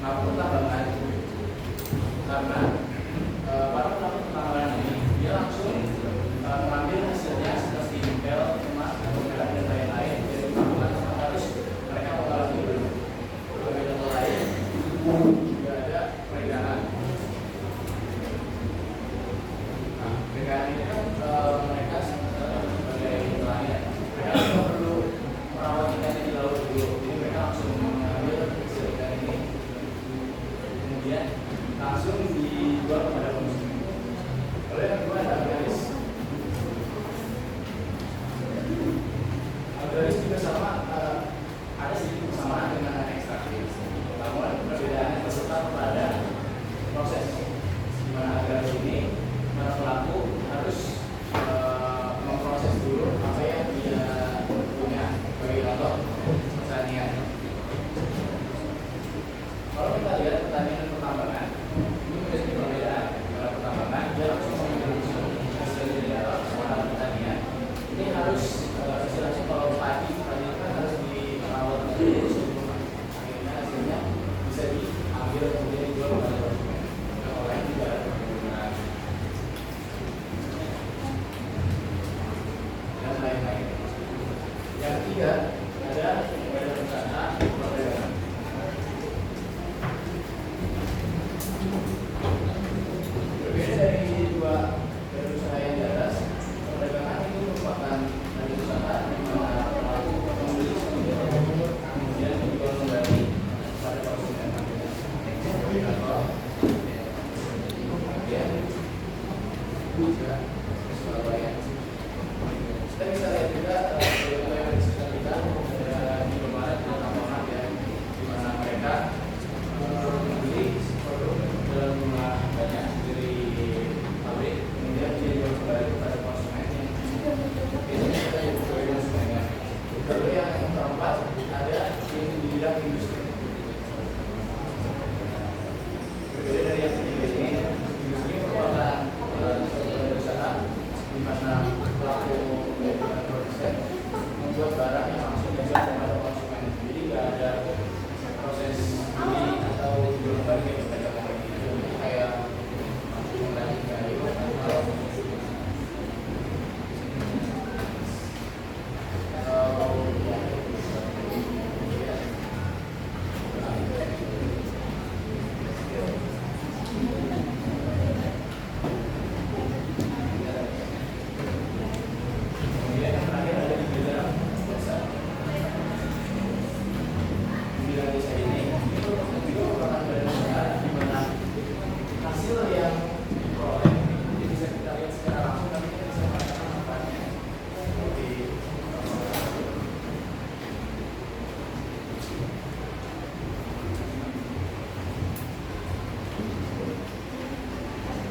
maupun tambangan, karena para pelaku tambangan ini dia langsung mengambil hasilnya seperti nikel, emas, atau perak dan lain-lain dari tambangan tanpa harus mereka mengalami dulu. Berbeda lain juga ada peregangan. Nah, peregangan ini kan mereka sebagai nelayan, mereka tidak perlu merawat ikannya di laut dulu, jadi mereka langsung mengambil hasil ikan ini, kemudian langsung dijual kepada konsumen. Lalu yang kedua ada agraris. Agraris juga sama, ada sedikit persamaan dengan ekstraktif, namun perbedaannya terletak pada proses di mana agraris ini para pelaku harus memproses dulu apa yang dia punya, sebagai contoh pertanian. Kalau kita lihat pertanian dan pertambangan, ini menjadi perbedaan. Kalau pertambangan dia langsung mengambil hasil dari dalam, sementara pertanian ini harus istilahnya kalau padi kan harus dirawat dulu sebelum akhirnya hasilnya bisa diambil kemudian dijual kepada konsumen. Yang lain juga ada perbedaan dan lain-lain. Yang ketiga ada badan usaha perdagangan. Berbeda dari dua badan usaha yang di atas, perdagangan itu merupakan badan usaha di mana pelaku membeli kemudian menjual kembali pada konsumen. Sebagai contoh, kemudian juga Surabaya. Kita bisa lihat juga bagaimana yang di sekitar kita di Barat dan Tambangan ya, di mana mereka membeli produk dalam jumlah banyak dari pabrik, kemudian dijual kembali kepada konsumen yang biasanya kita jadi sebagai konsumennya. Lalu yang keempat ada di bidang industri. Berbeda dari yang ketiga ini, industri merupakan suatu usaha di mana pelaku produsen membuat barang yang langsung dijual kepada konsumen. Jadi nggak ada proses beli atau jual bagi kepada lagi. Jadi kayak mengenai kayu atau kemudian yang terakhir ada di bidang jasa. Di bidang jasa ini itu juga merupakan badan usaha di mana hasil yang diperoleh itu bisa kita lihat secara langsung, tapi kita bisa merasakan manfaatnya seperti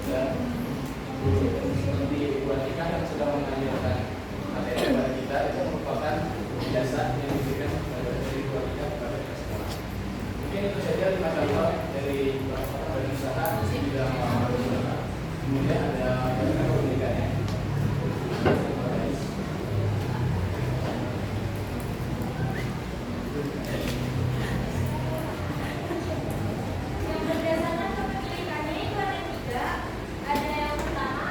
dan seperti buat ikan yang sedang mengajarkan materi kepada kita, itu merupakan jasa yang diberikan dari buat ikan kepada kita semua. Mungkin itu saja 5 contoh dari badan usaha di bidang usaha. Kemudian ada bagaimana pendidikannya. Berdasarkan kepemilikannya itu ada 3. Ada yang pertama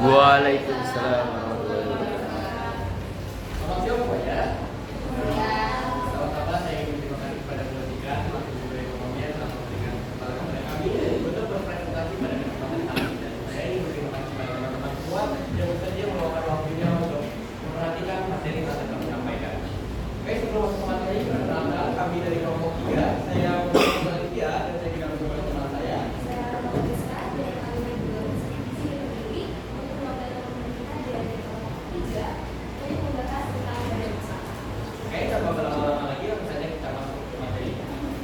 Waalaikumsalam warahmatullahi wabarakatuh. Selamat siang Bapak ya. Pertama-tama saya ingin terima kasih kepada Ketua 3 Selaku Guru Ekonomi yang telah memberikan kesempatan kepada kami untuk berpresentasi pada kesempatan kali ini. Dan saya ingin berterima kasih kepada teman-teman semua yang bersedia meluangkan waktunya untuk memperhatikan materi yang akan kami sampaikan. Oke, sebelum masuk ke materi, perkenalkan kami dari kelompok 3. Saya Malaysia dan saya juga bersama teman saya. Tanpa berlama-lama lagi, langsung saja kita masuk ke materi.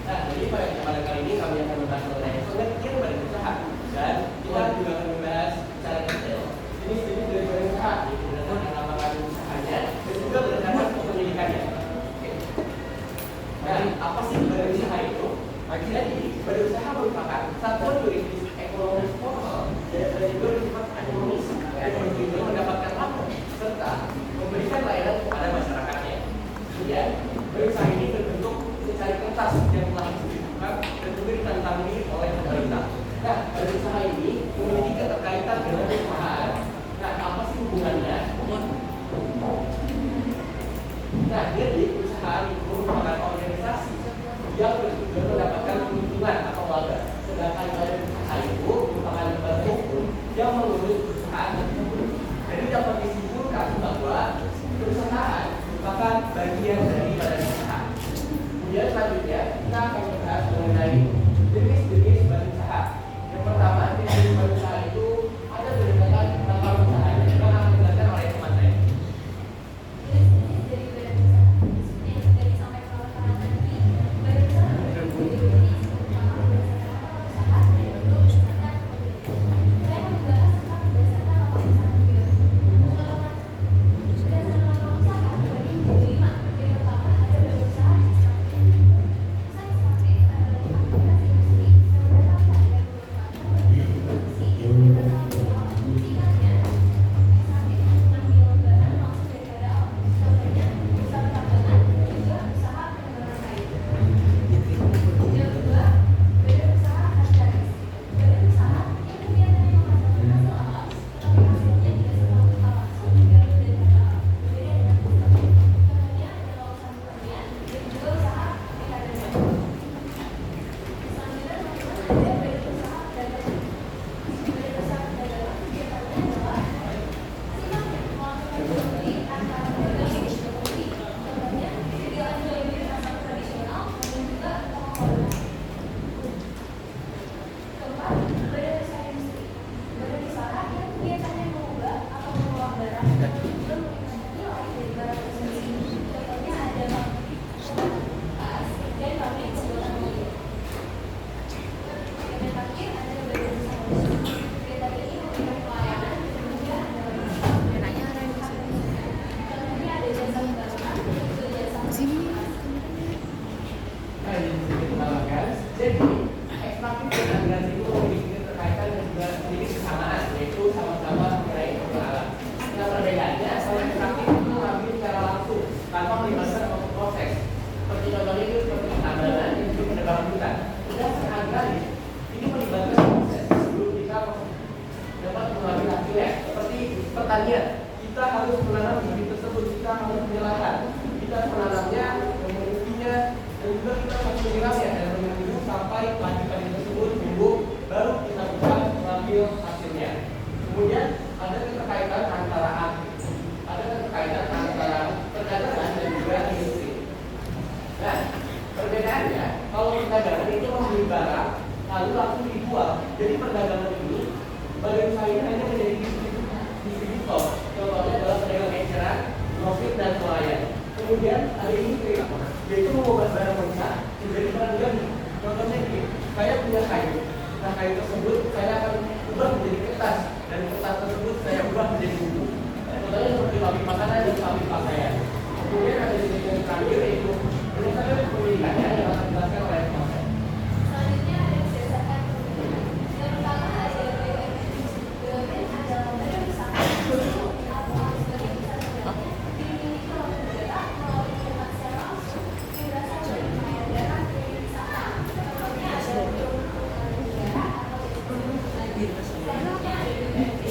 Nah, jadi pada kali ini kami akan membahas mengenai pengertian badan usaha dan kita juga akan membahas secara detail jenis-jenis dari badan usaha, yaitu berdasarkan nama badan usahanya dan juga berdasarkan kepemilikannya. Oke. Nah, apa sih badan usaha itu? Jadi, badan usaha merupakan satuan yuridis ekonomi formal dan juga bersifat ekonomis yang bertujuan mendapatkan lapor serta memberikan layanan kepada masyarakatnya. Kemudian, badan usaha ini berbentuk secari kertas yang telah disediakan dan kita akan membahas mengenai jenis-jenis badan usaha. Yang pertama, jenis badan usaha itu ada berdasarkan nama usaha yang akan dijelaskan oleh teman saya. Kita harus menanam bibit tersebut, kita harus menyelakan, kita harus menanamnya, memenuhinya, dan juga kita harus menyiramnya dan menunggu sampai padi-padi tersebut tumbuh, baru kita bisa mengambil hasilnya. Kemudian ada keterkaitan antara perdagangan dan juga industri. Nah, perbedaannya kalau perdagangan itu membeli barang lalu langsung dijual. Jadi perdagangan ini badan usaha ini hanya menjadi distributor. Contohnya adalah pedagang eceran, profit dan pelayan. Kemudian ada industri, yaitu mengubah barang mentah menjadi barang jadi. Contohnya ini, saya punya kayu. Nah, kayu tersebut saya akan ubah menjadi kertas, dan kertas tersebut saya ubah menjadi buku. Contohnya seperti pabrik makanan dan pabrik pakaian. Kemudian ada jenis yang terakhir yaitu berdasarkan pemilikannya yang akan dijelaskan oleh teman saya. Selanjutnya ada berdasarkan pemilikan. Yang pertama ada BUMN adalah badan usaha atau sebagai besar modalnya dimiliki oleh negara melalui pemerintahan secara langsung yang berasal dari pembayaran dari usaha. Contohnya ada BUMN negara atau selanjutnya ada BUMD.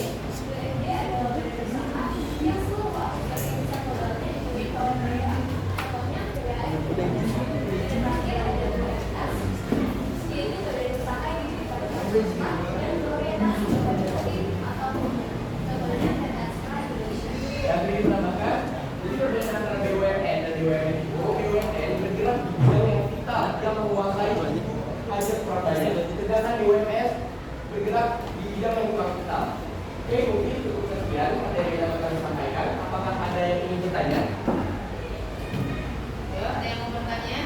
BUMD adalah badan usaha yang seluruh sebagai besar modalnya dimiliki oleh negara. Contohnya BUMN. Yang terakhir ada BUMS, yaitu badan usaha yang didirikan oleh pemerintah dan berorientasi kepada publik atau contohnya PT Astra Indonesia. Yang ingin menambahkan, jadi perbedaan antara BUMN dan BUMN itu, BUMN bergerak di bidang yang vital yang menguasai hajat prakarya, sedangkan BUMS bergerak di bidang yang kurang vital. Oke, mungkin cukup sekian materi yang dapat kami sampaikan. Apakah ada yang ingin bertanya? Ayo, ada yang mau bertanya?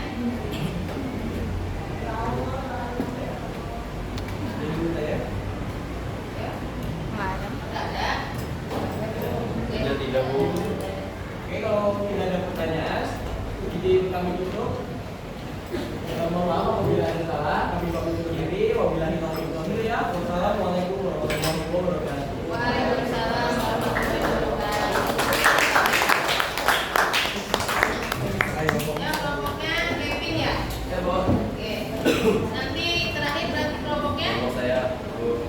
Ada yang ingin bertanya? Nggak ada. Ada tidak, Bu? Oke, kalau tidak ada pertanyaan, izin kami tutup. Mohon maaf apabila ada salah, kami pamit undur diri. Wabillahi taufiq wal hidayah. Wassalamualaikum warahmatullahi wabarakatuh. Waalaikumsalam warahmatullahi wabarakatuh. Ya, kelompoknya Kevin ya? Ya, Bos. Oke. Nanti terakhir berarti kelompoknya? Kalau saya, Bu.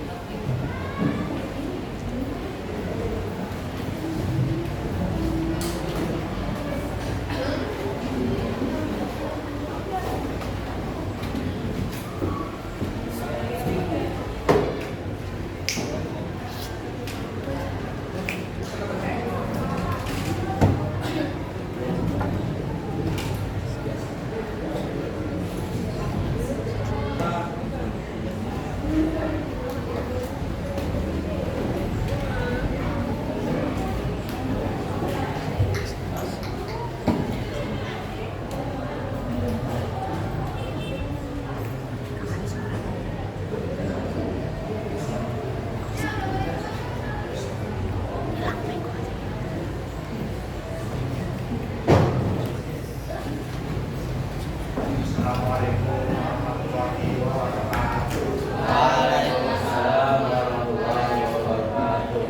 Assalamualaikum warahmatullahi wabarakatuh. Waalaikumsalam warahmatullahi wabarakatuh.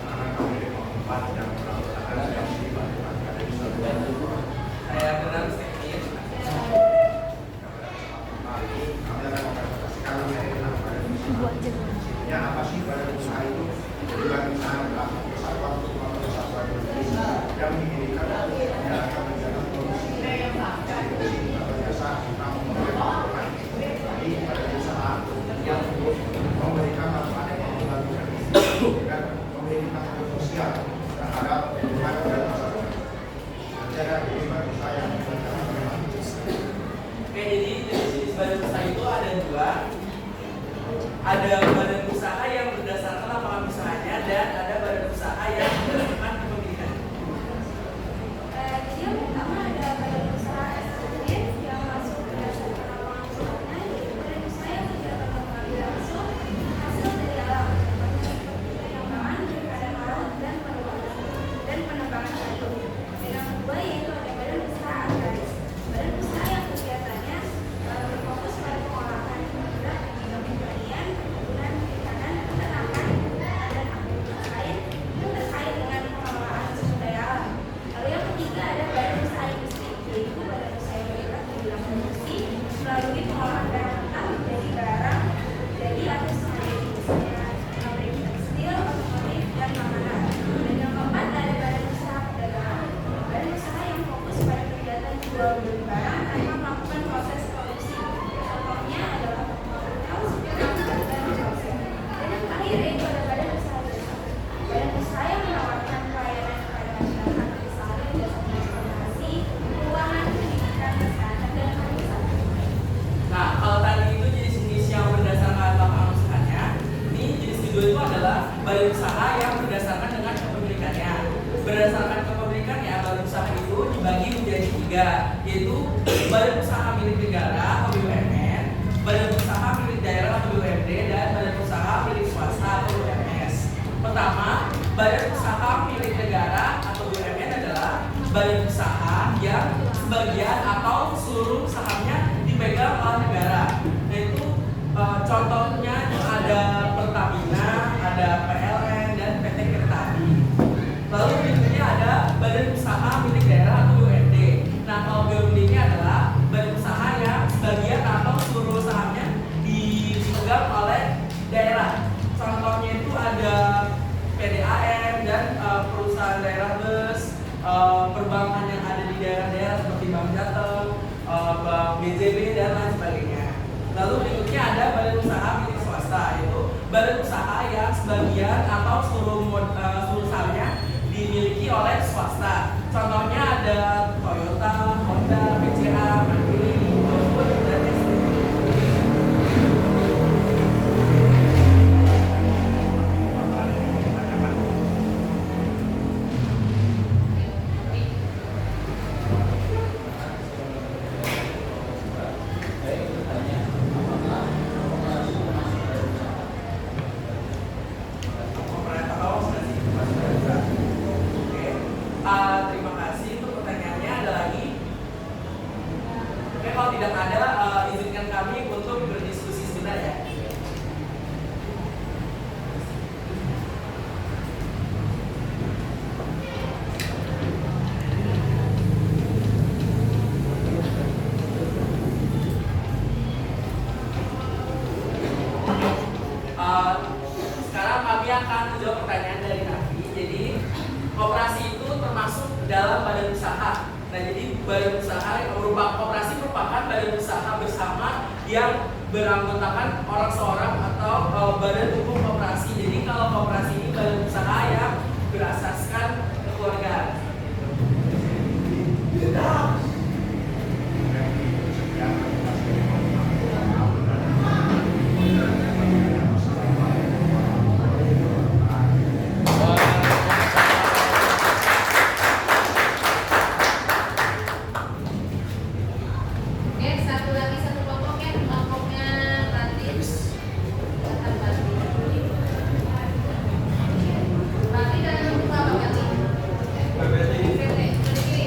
Anak kami berempat yang melaksanakan sesi bantuan akademik. Saya kenal sedikit. Kali kami akan mempresentasikan materi tentang badan usaha. Ya, apa sih badan usaha itu? Jadi badan usaha adalah kesatuan kesatuan Indonesia yang didirikan untuk menjalankan kegiatan produksi jasa tentang pembangunan. Jadi badan usaha yang untuk memberikan manfaat ekonomi bagi dan memiliki tanggung jawab sosial terhadap lingkungan dan masyarakat. Jadi ada badan usaha yang berjalan dengan Oke, jadi jenis badan usaha itu ada dua. Ada badan usaha yang berdasarkan lapangan usahanya dan ada badan usaha yang berdasarkan kepemilikan. Jadi yang pertama ada badan usaha eksekutif yang masuk berdasarkan lapangan usahanya, yaitu badan usaha yang menjalankan pengambil langsung hasil dari alam seperti penambangan, keadaan laut dan penebangan kayu. Dan yang kedua yaitu ada badan usaha agraris. Badan usaha yang kegiatannya berfokus pada pengolahan produk di bidang pertanian, perkebunan, perikanan, peternakan, dan aktivitas lain yang terkait dengan pengelolaan sumber daya alam. Lalu yang ketiga ada badan usaha industri, yaitu badan usaha yang bergerak di bidang produksi melalui pengolahan barang mentah menjadi barang jadi atau setengah jadi, misalnya pabrik tekstil, otomotif, dan makanan. Dan yang keempat ada badan usaha perdagangan. Badan usaha yang fokus pada kegiatan jual beli barang tanpa melakukan proses produksi. Contohnya adalah hotel, supermarket, dan kiosek. Dan yang terakhir yaitu ada badan usaha jasa. Badan usaha yang menawarkan pelayanan kepada masyarakat, misalnya jasa transportasi, keuangan, pendidikan, kesehatan, dan pariwisata. Nah, kalau tadi itu jenis-jenis yang berdasarkan lapangan usahanya, ini jenis kedua itu adalah badan usaha yang berdasarkan dengan kepemilikannya. Berdasarkan kepemilikannya, badan usaha itu dibagi menjadi tiga, yaitu badan usaha milik negara atau BUMN, badan usaha milik daerah atau BUMD, dan badan usaha milik swasta atau UMS. Pertama, badan usaha milik negara atau BUMN adalah badan usaha yang sebagian atau seluruh sahamnya dipegang oleh negara. Yaitu contohnya ada Pertamina, ada PLN, dan PT Kereta Api. Lalu berikutnya ada badan usaha milik daerah atau BUMD. Nah, kalau BUMD ini adalah badan usaha yang sebagian atau seluruh sahamnya dipegang oleh daerah. Contohnya itu ada PDAM dan perusahaan daerah bus, perbankan yang ada di daerah-daerah seperti Bank Jateng, Bank BJB, dan lain sebagainya. Lalu berikutnya ada badan usaha milik swasta, yaitu badan usaha yang sebagian atau seluruh sahamnya dimiliki oleh swasta. Contohnya ada Toyota, Honda, BCA, Mandiri, GoFood, dan ST. Terima kasih untuk pertanyaannya. Ada lagi? Oke, kalau tidak ada, izinkan kami untuk berdiskusi sebentar ya. Sekarang kami akan menjawab pertanyaan dari Nafi. Jadi koperasi itu termasuk dalam badan usaha. Nah, jadi badan usaha koperasi merupakan badan usaha bersama yang beranggotakan orang seorang atau badan hukum koperasi. Jadi kalau koperasi ini badan usaha yang berasaskan kekeluargaan. Oke, satu lagi satu kelompok ya, kelompoknya tadi. Berarti dari kelompok apa berarti? PT.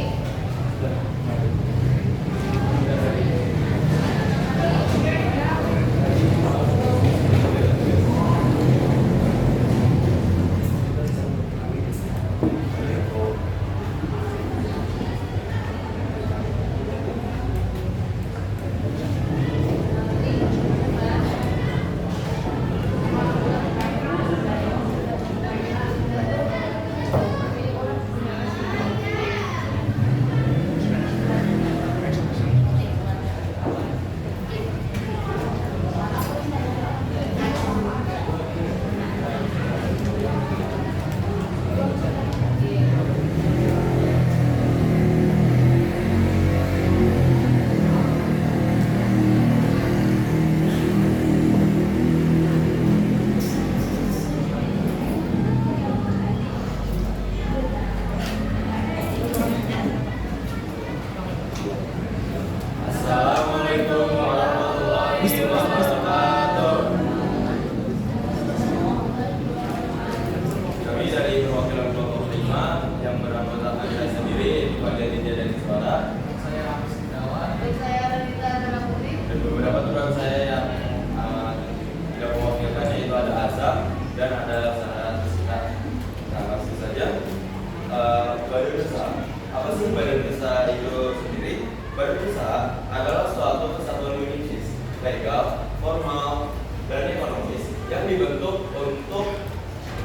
legal, formal, dan ekonomis yang dibentuk untuk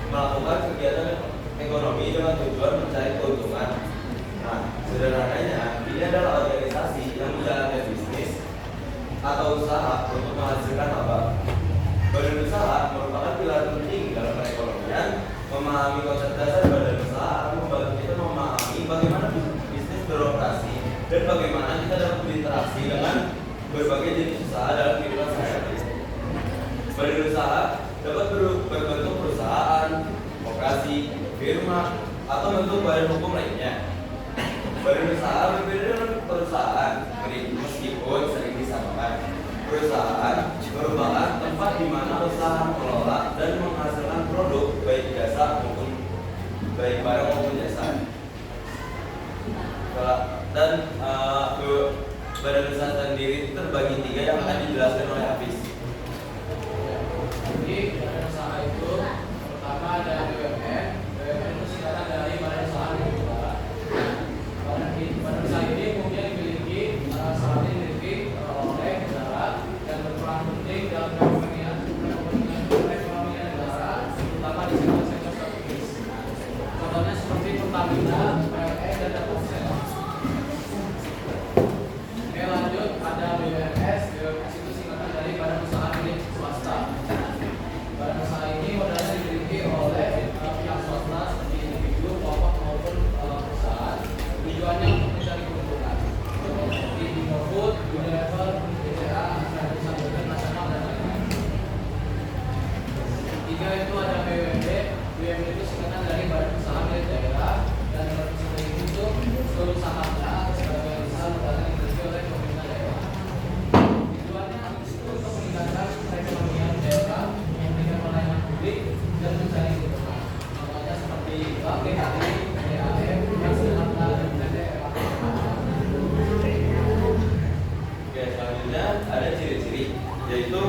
melakukan kegiatan ekonomi dengan tujuan mencari keuntungan. Nah, sederhananya ini adalah organisasi yang menjalankan bisnis atau usaha untuk menghasilkan laba. Badan usaha merupakan pilar penting dalam perekonomian. Memahami konsep dasar badan usaha akan membantu kita memahami bagaimana bisnis beroperasi dan bagaimana kita dapat berinteraksi dengan berbagai jenis usaha dalam kehidupan sehari-hari. Badan usaha dapat berbentuk perusahaan, koperasi, firma, atau bentuk badan hukum lainnya. Badan usaha berbeda dengan perusahaan, meskipun sering disamakan. Perusahaan merupakan tempat di mana usaha mengelola dan menghasilkan produk baik barang maupun jasa. Dan badan usaha sendiri terbagi 3 yang akan dijelaskan oleh Hafiz. Jadi badan usaha itu pertama ada BUMN. BUMN itu singkatan dari Badan Usaha Milik Negara. Badan usaha ini umumnya dimiliki oleh negara dan berperan penting dalam perekonomian negara, terutama di sektor-sektor strategis. Contohnya seperti Pertamina, PLN, dan Telkomsel. Oke, lanjut ada BUMS. BUMS itu singkatan dari Badan Usaha Milik Swasta. Badan usaha ini modalnya dimiliki oleh pihak swasta seperti individu, kelompok maupun perusahaan. Tujuannya untuk mencari keuntungan seperti Indofood, Unilever, BCA, Perusahaan Nasional, dan lain-lain. Tiga itu ada BUMD. BUMD itu singkatan dari Badan Usaha Milik Daerah, dan badan usaha ini itu seluruh sahamnya sebagai usaha modalnya dimiliki oleh pemerintah daerah. Tujuannya itu untuk meningkatkan perekonomian daerah, memberikan pelayanan publik, dan mencari keuntungan. Contohnya seperti Bank DKI, DAM, Jakarta, dan PT. Oke, selanjutnya ada ciri-ciri, yaitu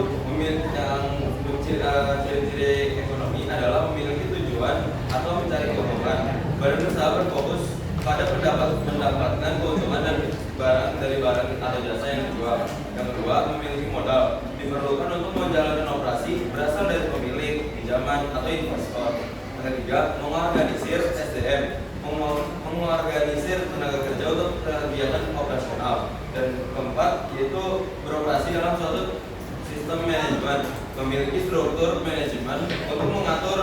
ciri-ciri ekonomi adalah memiliki tujuan atau mencari keuntungan. Badan usaha berfokus pada mendapatkan keuntungan dari barang atau jasa yang dijual. Yang kedua, memiliki modal, diperlukan untuk menjalankan operasi berasal dari pemilik, pinjaman, atau investor. Yang ketiga, mengorganisir SDM, mengorganisir tenaga kerja untuk kegiatan operasional. Dan keempat, yaitu beroperasi dalam suatu sistem manajemen, memiliki struktur manajemen untuk mengatur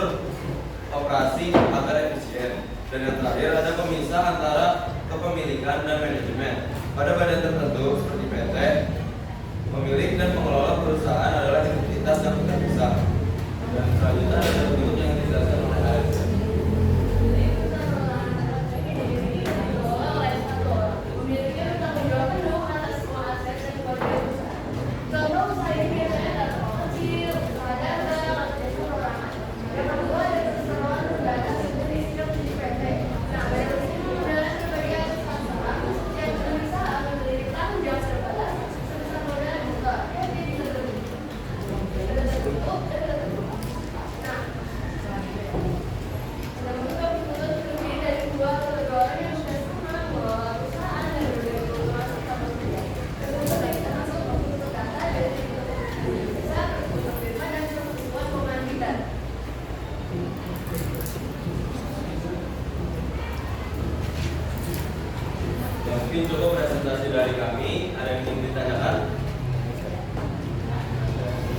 operasi agar efisien. Dan yang terakhir ada pemisah antara kepemilikan dan manajemen. Pada badan tertentu seperti PT, pemilik dan pengelola perusahaan adalah entitas yang terpisah. Dan selanjutnya ada bentuk yang dijelaskan oleh ASN. Mungkin cukup presentasi dari kami. Ada yang ingin ditanyakan?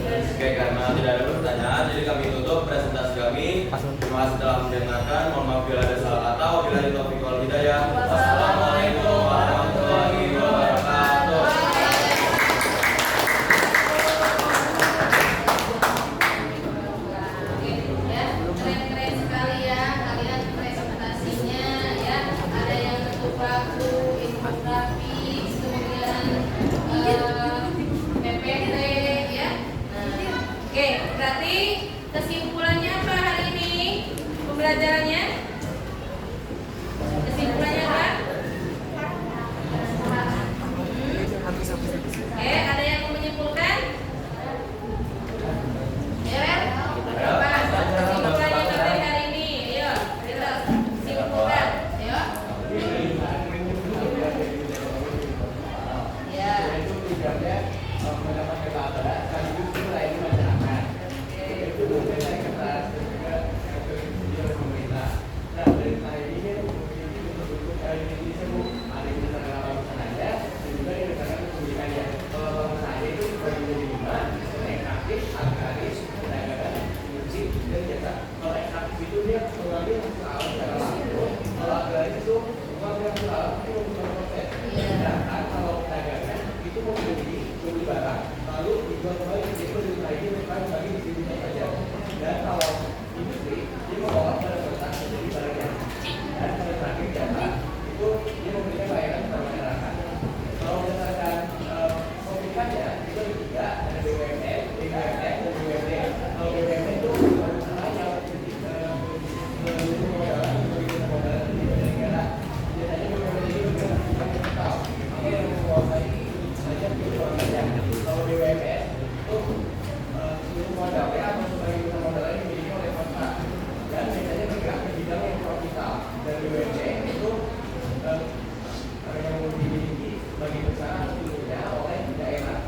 Oke, karena tidak ada pertanyaan, jadi kami tutup presentasi kami. Terima kasih telah mendengarkan. Mohon maaf bila ada salah kata. Wabillahi taufiq wal hidayah. Wassalamualaikum warahmatullahi wabarakatuh. Keren-keren sekali ya kalian presentasinya ya. Ada yang bentuk baku, infografis, kemudian PPT ya. Oke, berarti kesimpulannya apa hari ini pembelajarannya? Kesimpulannya apa? negara lalu dijual kembali ke Indonesia. Nah ini mereka bagi distribusi saja. Dan kalau industri dia mengolah pada kualitas menjadi barangnya. Dan pada terakhir jasa itu dia memberikan layanan kepada masyarakat. Kalau berdasarkan komunikannya itu ada tiga, ada BUMN, BKMN, dan BUMD. Kalau BUMN itu usaha yang modal di negara. Biasanya BUMN ini bergerak kapital. Ini yang menguasai saja BUMN-nya. Kalau BUMN itu seluruh modalnya atau sebagai besar modalnya dimiliki oleh swasta. Dan biasanya bergerak di bidang yang kapital. Dan BUMN itu yang dimiliki bagi besar seluruhnya oleh daerah.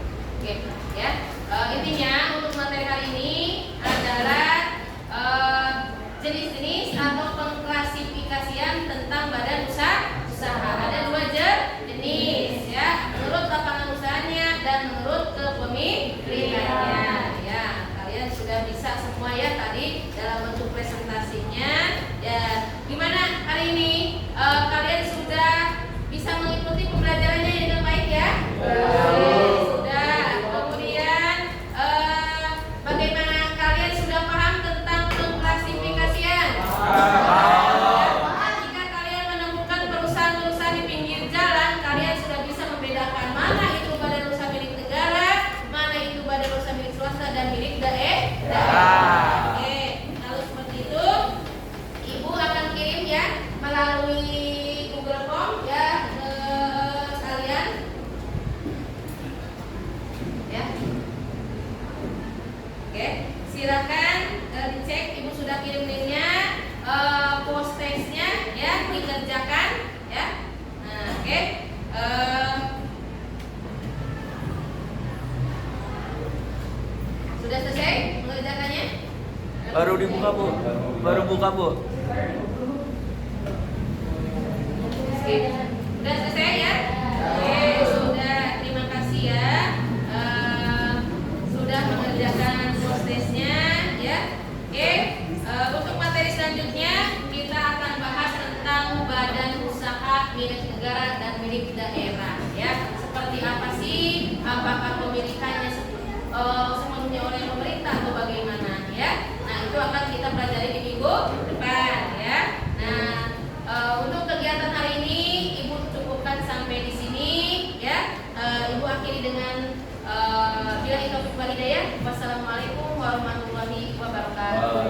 Oke, ya. Intinya untuk materi hari ini adalah jenis-jenis atau pengklasifikasian tentang badan usaha. Ada dua jenis, ya. Menurut lapangan usahanya dan menurut kepemilikannya. Ya, kalian sudah bisa semua ya tadi dalam bentuk presentasinya. Ya, gimana hari ini? Kalian sudah bisa mengikuti pembelajarannya dengan baik ya? Sudah. Kemudian bagaimana kalian sudah paham tentang pengklasifikasian? Jika kalian menemukan perusahaan-perusahaan di pinggir jalan, kalian sudah bisa membedakan mana itu badan usaha milik negara, mana itu badan usaha milik swasta dan milik daerah. Oke, kalau seperti itu, Ibu akan kirim ya melalui Google Form ya ke kalian. Ya. Oke, silakan dicek. Ibu sudah kirim linknya, post text-nya ya, dikerjakan ya. Nah, oke. Sudah selesai mengerjakannya? Baru dibuka Bu. Baru buka Bu. Oke, sudah selesai ya? Oke, sudah. Terima kasih ya. Sudah mengerjakan post test-nya ya. Oke, untuk materi selanjutnya kita akan bahas tentang badan usaha milik negara dan milik daerah ya. Seperti apa sih? Apakah pemilikannya sepenuhnya oleh pemerintah atau bagaimana ya? Nah, itu akan kita pelajari di minggu depan ya. Nah, untuk kegiatan hari ini Ibu cukupkan sampai di sini ya. Ibu akhiri dengan billahi taufiq wal hidayah. Wassalamualaikum warahmatullahi wabarakatuh.